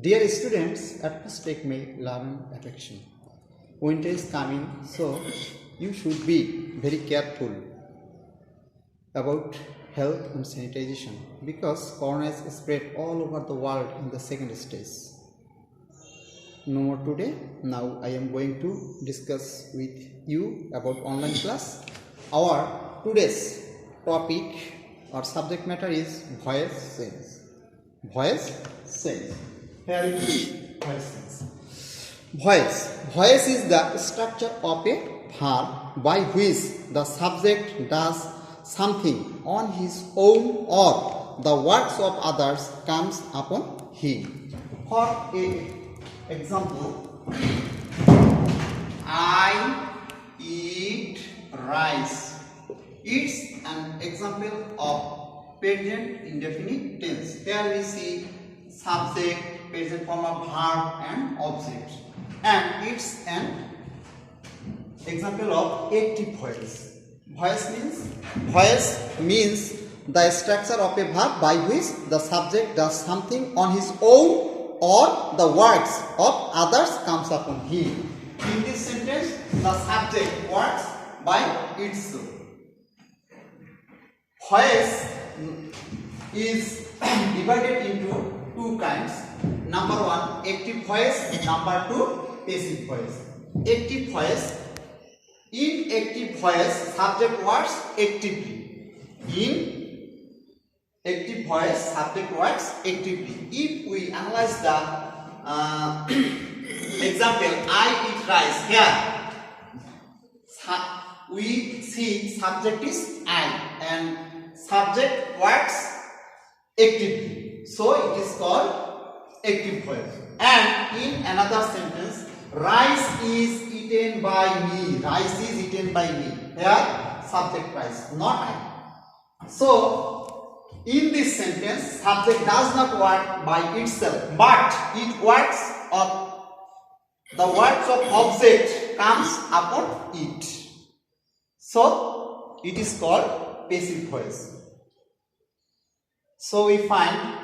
Dear students, at first take may learn affection. Winter is coming, so you should be very careful about health and sanitization because corona is spread all over the world in the second stage. No more today. Now I am going to discuss with you about online class. Our today's topic or subject matter is voice sense. Voice sense. Here it is voice sense. Voice is the structure of a verb by which the subject does something on his own or the works of others comes upon him. For example, I eat rice. It's an example of present indefinite tense. Here we see subject, present form of verb and object. And it's an example of active voice. Voice means the structure of a verb by which the subject does something on his own or the works of others comes upon him. In this sentence, the subject works by itself. Voice is divided into two kinds. Number one, active voice. Number two, passive voice. Active voice. In active voice, subject works actively. In active voice, subject works actively. If we analyze the example, I eat rice. Here, we see subject is I and subject works actively. So it is called active voice. And in another sentence, rice is eaten by me. Rice is eaten by me. Here, subject rice, not I. So, in this sentence, subject does not work by itself, but it works of the works of object comes upon it. So, it is called passive voice. So, we find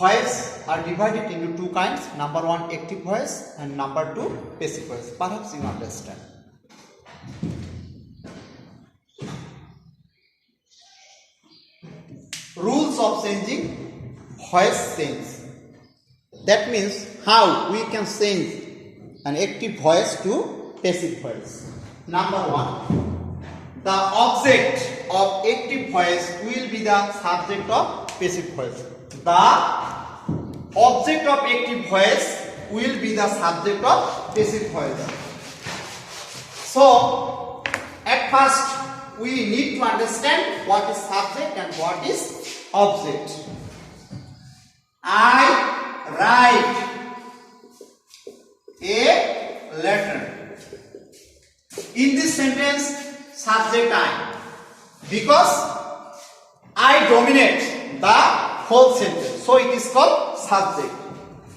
voice are divided into two kinds. Number one, active voice, and number two, passive voice. Perhaps you understand. Rules of changing voice sense. That means how we can change an active voice to passive voice. Number one, the object of active voice will be the subject of passive voice. The object of active voice will be the subject of passive voice. So, at first, we need to understand what is subject and what is object. I write a letter. In this sentence, subject I, because I dominate the whole sentence. So it is called subject.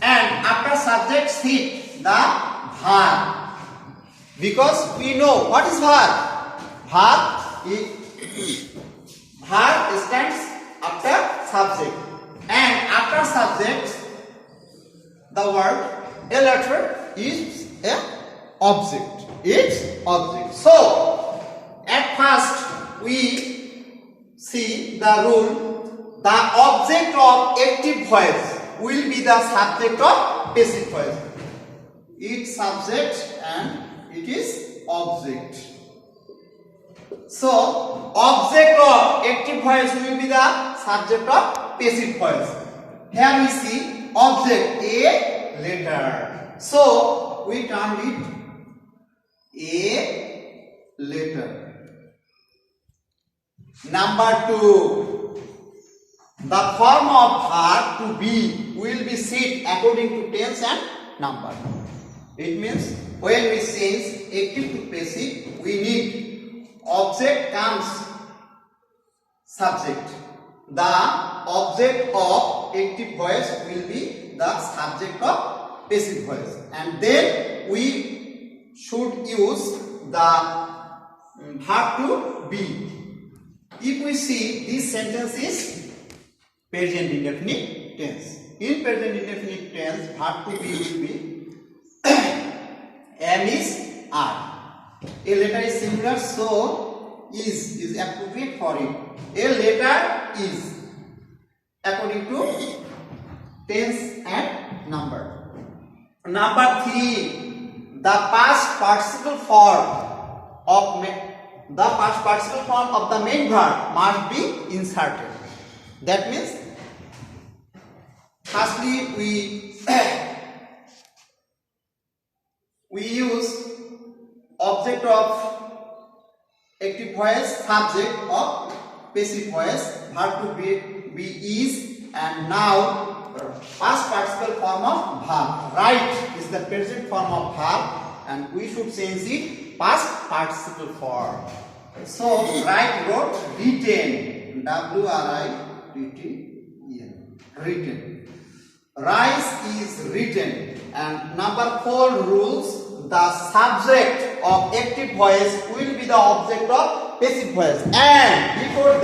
And after subject sit the verb. Because we know what is verb. Verb stands after subject. And after subject, the word a letter is a object. It's object. So at first we see the rule. The object of active voice will be the subject of passive voice. It's subject and it is object. So, object of active voice will be the subject of passive voice. Here we see object a letter. So, we term it a letter. Number two, the form of verb to be will be set according to tense and number. It means when we change active to passive, we need object comes subject. The object of active voice will be the subject of passive voice. And then we should use the verb to be. If we see this sentence is present indefinite tense. In present indefinite tense, verb to be will be am is are. A letter is singular, so is appropriate for it. A letter is according to tense and number. Number 3, the past participle form of the main verb must be inserted. That means, firstly we use object of active voice, subject of passive voice, verb to be is, and now past participle form of verb. Write is the present form of verb, and we should change it past participle form. So write, wrote, written, W-R-I-T-T-E-N, written. Rice is written. And number 4 rules, the subject of active voice will be the object of passive voice. And before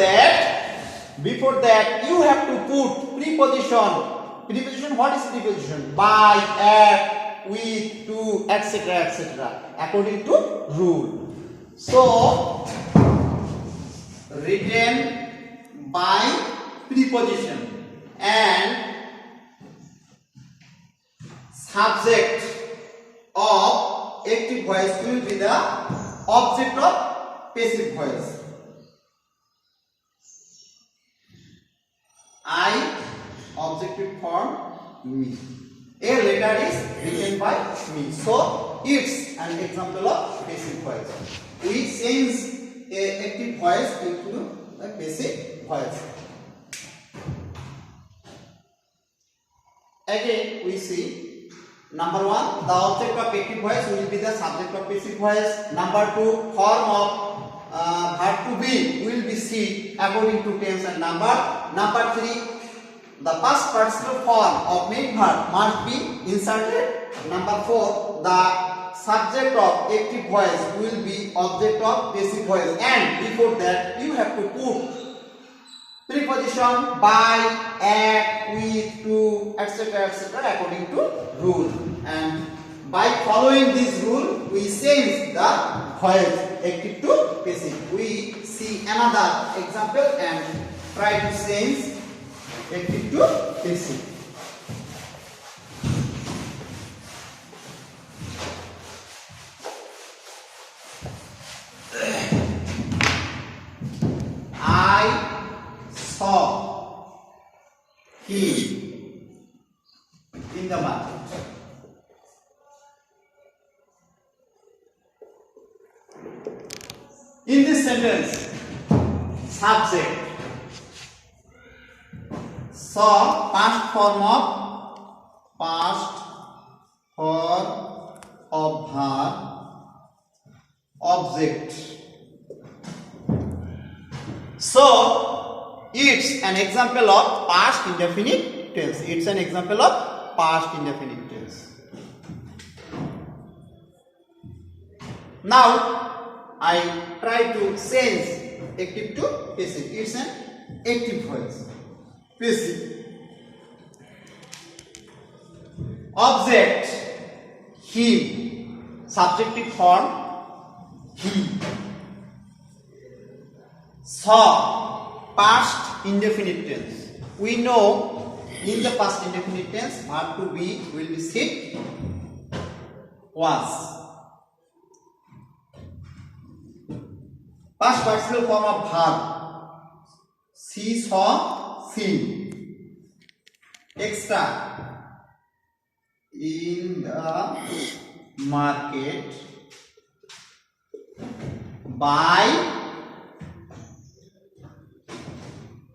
that you have to put preposition. Preposition, what is preposition? By, at, with, to, etc. according to rule. So written by preposition, and subject of active voice will be the object of passive voice. I, objective form, me. A letter is written by me. So it's an example of passive voice. We change a active voice into a passive voice. Again we see, number 1, the object of active voice will be the subject of passive voice. Number 2, form of verb to be will be C according to tense and number. Number 3, the past participle form of main verb must be inserted. Number 4, the subject of active voice will be object of passive voice, and before that you have to put preposition by, at, with, to, etc. according to rule. And by following this rule, we change the voice active to passive. We see another example and try to change active to passive. I saw him in the market. In this sentence, subject saw, past form of verb, object. So it's an example of past indefinite tense. It's an example of past indefinite tense. Now I try to change active to passive. It's an active voice. Passive. Object him. Subjective form he. Saw, past indefinite tense. We know in the past indefinite tense verb to be will be sit, was. Past participle form of verb, she saw, seen. Extra, in the market, by,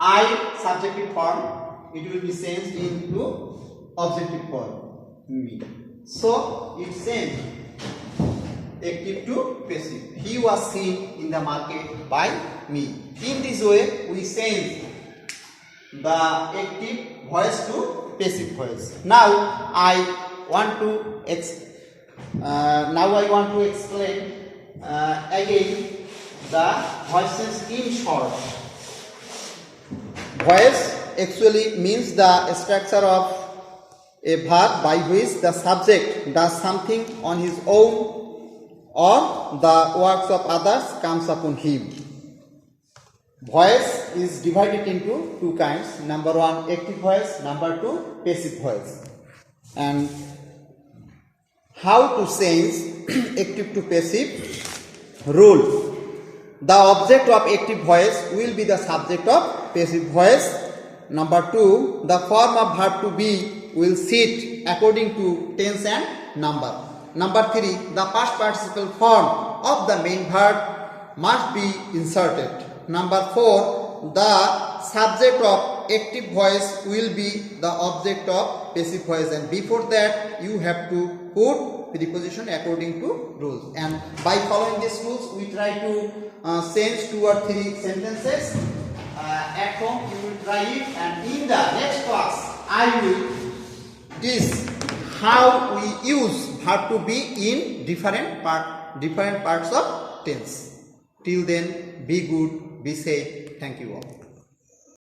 I, subjective form, it will be changed into objective form, me. So it changed active to passive. He was seen in the market by me. In this way, we change the active voice to passive voice. Now I want to explain again the voices in short. Voice actually means the structure of a verb by which the subject does something on his own or the works of others comes upon him. Voice is divided into two kinds. Number one, active voice. Number two, passive voice. And how to change active to passive? Rule. The object of active voice will be the subject of passive voice. Number two, the form of verb to be will sit according to tense and number. Number three, the past participle form of the main verb must be inserted. Number four, the subject of active voice will be the object of passive voice, and before that you have to put preposition according to rules. And by following these rules, we try to change 2 or 3 sentences. At home you will try it, and in the next class I will teach how we use verb to be in different parts of tense. Till then, be good, be safe. Thank you all.